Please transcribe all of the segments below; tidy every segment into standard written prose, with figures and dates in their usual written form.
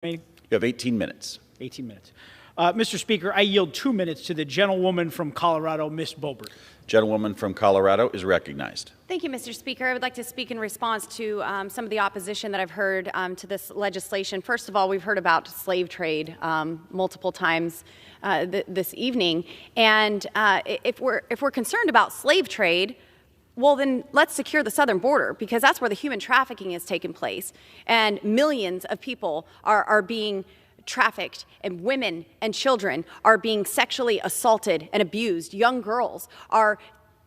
You have 18 minutes. 18 minutes. Mr. Speaker, I yield 2 minutes to the gentlewoman from Colorado, Ms. Boebert. Gentlewoman from Colorado is recognized. Thank you, Mr. Speaker. I would like to speak in response to some of the opposition that I've heard to this legislation. First of all, we've heard about slave trade multiple times this evening. And if we're concerned about slave trade, well, then let's secure the southern border, because that's where the human trafficking has taken place. And millions of people are being trafficked, and women and children are being sexually assaulted and abused. Young girls are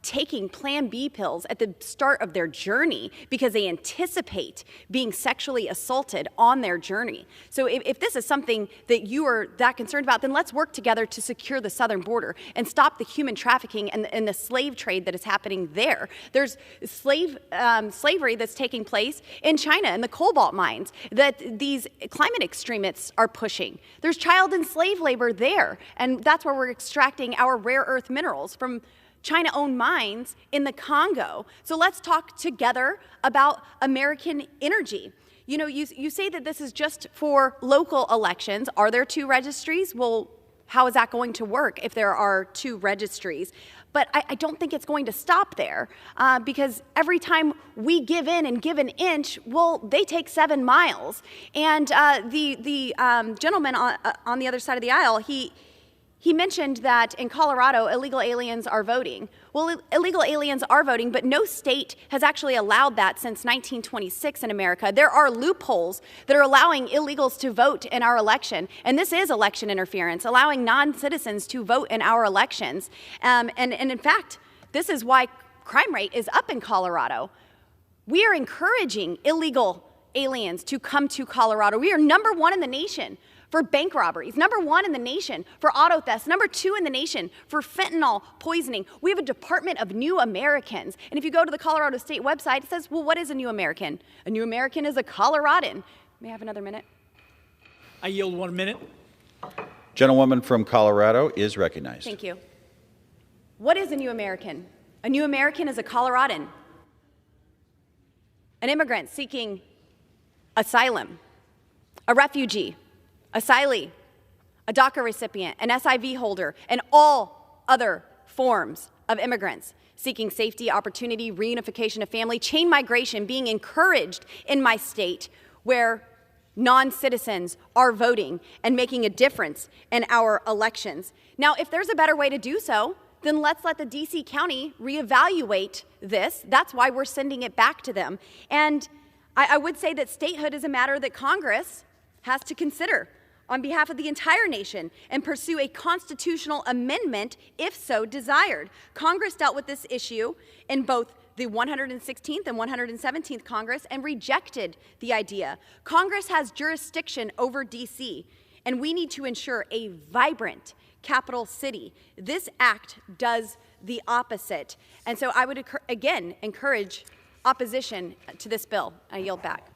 taking Plan B pills at the start of their journey because they anticipate being sexually assaulted on their journey. So if this is something that you are that concerned about, then let's work together to secure the southern border and stop the human trafficking and the slave trade that is happening there. There's slavery that's taking place in China in the cobalt mines that these climate extremists are pushing. There's child and slave labor there, and that's where we're extracting our rare earth minerals from China-owned mines in the Congo. So let's talk together about American energy. You know, you say that this is just for local elections. Are there 2 registries? Well, how is that going to work if there are 2 registries? But I don't think it's going to stop there because every time we give in and give an inch, well, they take 7 miles. And the gentleman on the other side of the aisle, he mentioned that in Colorado, illegal aliens are voting. Well, illegal aliens are voting, but no state has actually allowed that since 1926 in America. There are loopholes that are allowing illegals to vote in our election, and this is election interference, allowing non-citizens to vote in our elections. And in fact, this is why crime rate is up in Colorado. We are encouraging illegal aliens to come to Colorado. We are #1 in the nation for bank robberies, #1 in the nation for auto thefts, #2 in the nation for fentanyl poisoning. We have a Department of New Americans. And if you go to the Colorado State website, it says, well, what is a new American? A new American is a Coloradan. May I have another minute? I yield 1 minute. Gentlewoman from Colorado is recognized. Thank you. What is a new American? A new American is a Coloradan, an immigrant seeking asylum, a refugee, asylee, a DACA recipient, an SIV holder, and all other forms of immigrants seeking safety, opportunity, reunification of family, chain migration being encouraged in my state where non-citizens are voting and making a difference in our elections. Now, if there's a better way to do so, then let's let the D.C. County reevaluate this. That's why we're sending it back to them. And I would say that statehood is a matter that Congress has to consider on behalf of the entire nation and pursue a constitutional amendment if so desired. Congress dealt with this issue in both the 116th and 117th Congress and rejected the idea. Congress has jurisdiction over D.C., and we need to ensure a vibrant capital city. This act does the opposite. And so I would, again, encourage opposition to this bill. I yield back.